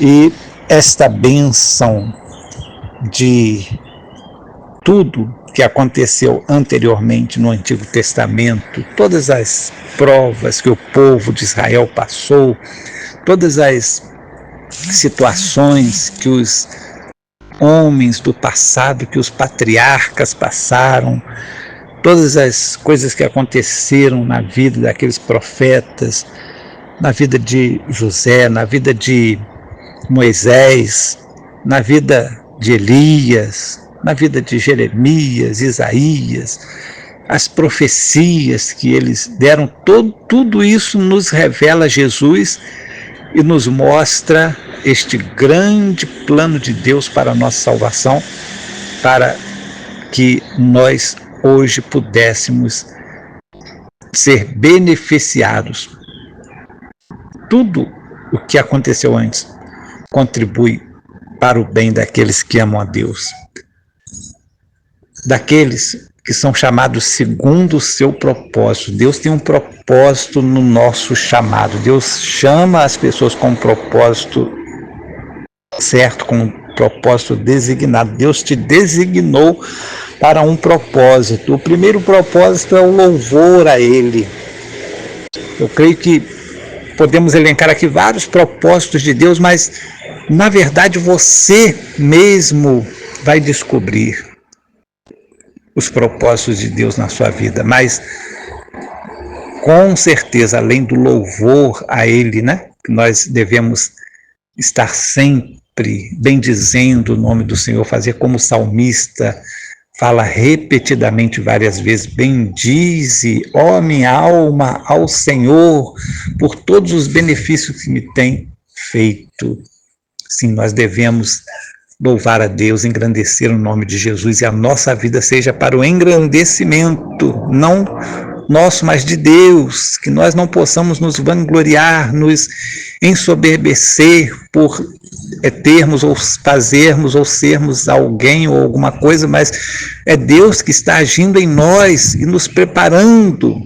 E esta bênção de tudo que aconteceu anteriormente no Antigo Testamento, todas as provas que o povo de Israel passou, todas as situações que os homens do passado, que os patriarcas passaram, todas as coisas que aconteceram na vida daqueles profetas, na vida de José, na vida de Moisés, na vida de Elias, na vida de Jeremias, Isaías, as profecias que eles deram, tudo isso nos revela Jesus e nos mostra este grande plano de Deus para a nossa salvação, para que nós hoje pudéssemos ser beneficiados. Tudo o que aconteceu antes contribui para o bem daqueles que amam a Deus, daqueles que são chamados segundo o seu propósito. Deus tem um propósito no nosso chamado. Deus chama as pessoas com um propósito certo, com um propósito designado. Deus te designou para um propósito. O primeiro propósito é o louvor a Ele. Eu creio que podemos elencar aqui vários propósitos de Deus, mas na verdade você mesmo vai descobrir os propósitos de Deus na sua vida, mas com certeza, além do louvor a Ele, né, nós devemos estar sempre bendizendo o nome do Senhor, fazer como o salmista fala repetidamente várias vezes: bendize, ó minha alma, ao Senhor, por todos os benefícios que me tem feito. Sim, nós devemos louvar a Deus, engrandecer o nome de Jesus, e a nossa vida seja para o engrandecimento, não nosso, mas de Deus, que nós não possamos nos vangloriar, nos ensoberbecer por termos ou fazermos ou sermos alguém ou alguma coisa, mas é Deus que está agindo em nós e nos preparando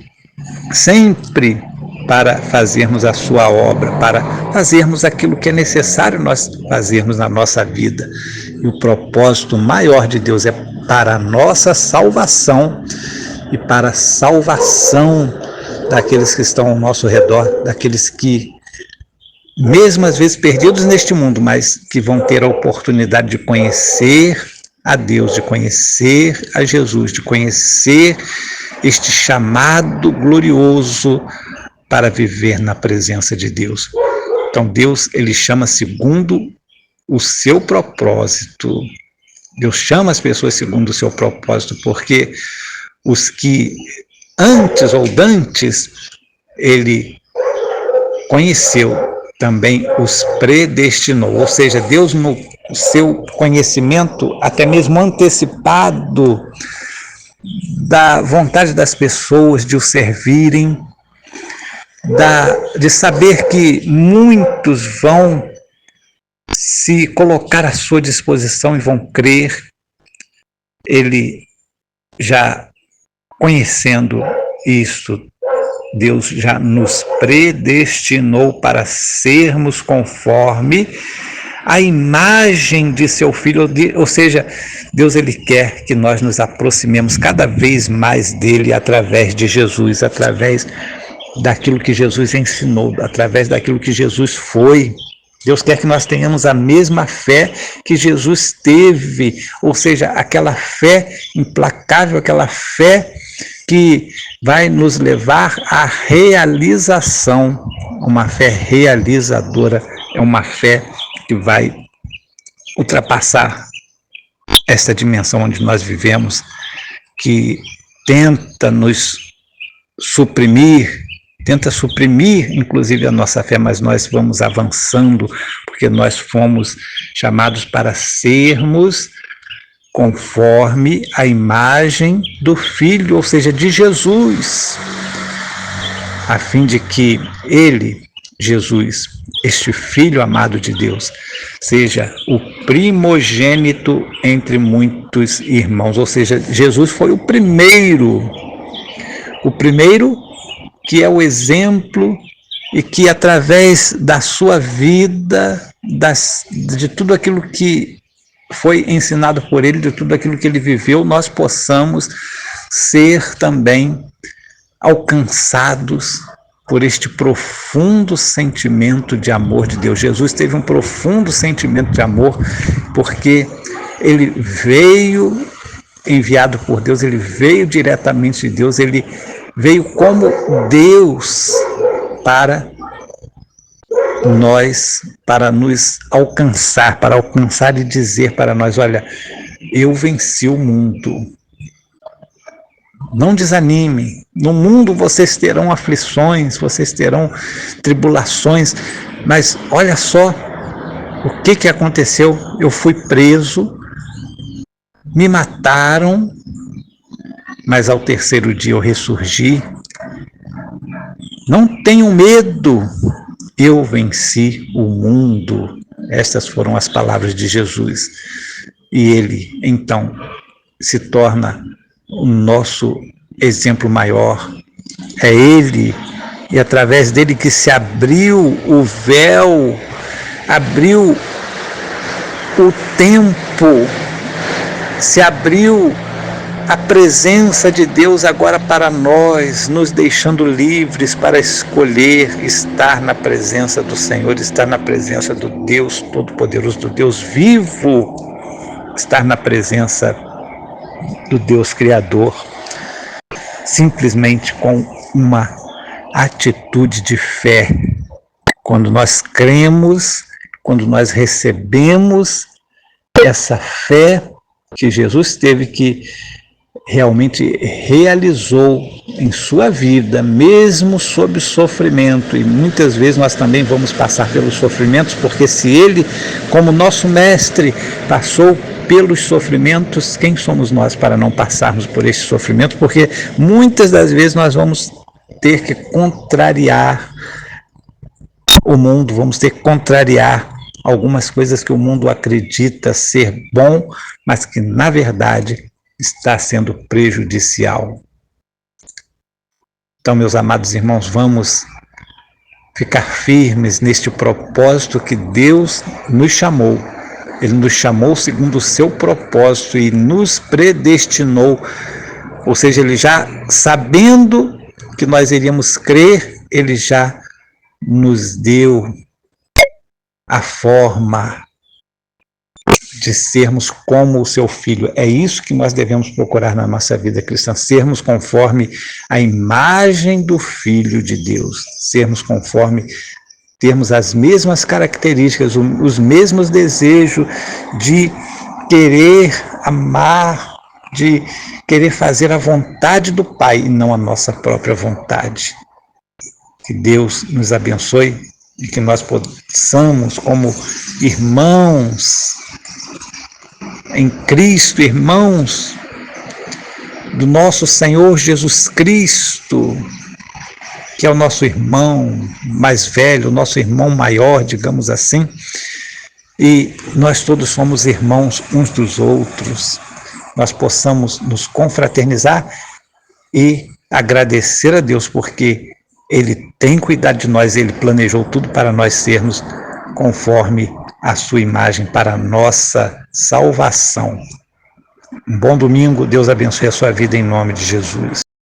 sempre para fazermos a sua obra, para fazermos aquilo que é necessário nós fazermos na nossa vida. E o propósito maior de Deus é para a nossa salvação e para a salvação daqueles que estão ao nosso redor, daqueles que, mesmo às vezes perdidos neste mundo, mas que vão ter a oportunidade de conhecer a Deus, de conhecer a Jesus, de conhecer este chamado glorioso para viver na presença de Deus. Então Deus, Ele chama segundo o seu propósito. Deus chama as pessoas segundo o seu propósito, porque os que antes ou dantes Ele conheceu, também os predestinou. Ou seja, Deus, no seu conhecimento até mesmo antecipado da vontade das pessoas de o servirem, de saber que muitos vão se colocar à sua disposição e vão crer, Ele já conhecendo isso, Deus já nos predestinou para sermos conforme a imagem de seu Filho, ou seja, Deus, Ele quer que nós nos aproximemos cada vez mais dEle através de Jesus, através daquilo que Jesus ensinou, através daquilo que Jesus foi. Deus quer que nós tenhamos a mesma fé que Jesus teve, ou seja, aquela fé implacável, aquela fé que vai nos levar à realização. Uma fé realizadora é uma fé que vai ultrapassar esta dimensão onde nós vivemos, que tenta suprimir, inclusive, a nossa fé, mas nós vamos avançando, porque nós fomos chamados para sermos conforme a imagem do Filho, ou seja, de Jesus, a fim de que Ele, Jesus, este Filho amado de Deus, seja o primogênito entre muitos irmãos, ou seja, Jesus foi o primeiro que é o exemplo e que através da sua vida de tudo aquilo que foi ensinado por ele, de tudo aquilo que ele viveu, nós possamos ser também alcançados por este profundo sentimento de amor de Deus. Jesus teve um profundo sentimento de amor porque ele veio enviado por Deus, ele veio diretamente de Deus, ele veio como Deus para nós, para nos alcançar, para alcançar e dizer para nós: olha, eu venci o mundo. Não desanime. No mundo vocês terão aflições, vocês terão tribulações, mas olha só o que aconteceu. Eu fui preso, me mataram, mas ao terceiro dia eu ressurgi. Não tenham medo, eu venci o mundo. Estas foram as palavras de Jesus. E ele, então, se torna o nosso exemplo maior. É ele, e através dele que se abriu o véu, abriu o tempo, se abriu a presença de Deus agora para nós, nos deixando livres para escolher estar na presença do Senhor, estar na presença do Deus Todo-Poderoso, do Deus vivo, estar na presença do Deus Criador, simplesmente com uma atitude de fé. Quando nós cremos, quando nós recebemos essa fé que Jesus teve, que realmente realizou em sua vida, mesmo sob sofrimento, e muitas vezes nós também vamos passar pelos sofrimentos, porque se ele, como nosso mestre, passou pelos sofrimentos, quem somos nós para não passarmos por esse sofrimento? Porque muitas das vezes nós vamos ter que contrariar o mundo, vamos ter que contrariar algumas coisas que o mundo acredita ser bom, mas que na verdade está sendo prejudicial. Então, meus amados irmãos, vamos ficar firmes neste propósito que Deus nos chamou. Ele nos chamou segundo o seu propósito e nos predestinou, ou seja, ele já sabendo que nós iríamos crer, ele já nos deu a forma de sermos como o seu Filho. É isso que nós devemos procurar na nossa vida cristã, sermos conforme a imagem do Filho de Deus, sermos conforme, termos as mesmas características, os mesmos desejos de querer amar, de querer fazer a vontade do Pai e não a nossa própria vontade. Que Deus nos abençoe e que nós possamos, como irmãos em Cristo, irmãos do nosso Senhor Jesus Cristo, que é o nosso irmão mais velho, o nosso irmão maior, digamos assim, e nós todos somos irmãos uns dos outros, nós possamos nos confraternizar e agradecer a Deus, porque Ele tem cuidado de nós, Ele planejou tudo para nós sermos conforme a sua imagem, para a nossa salvação. Um bom domingo, Deus abençoe a sua vida em nome de Jesus.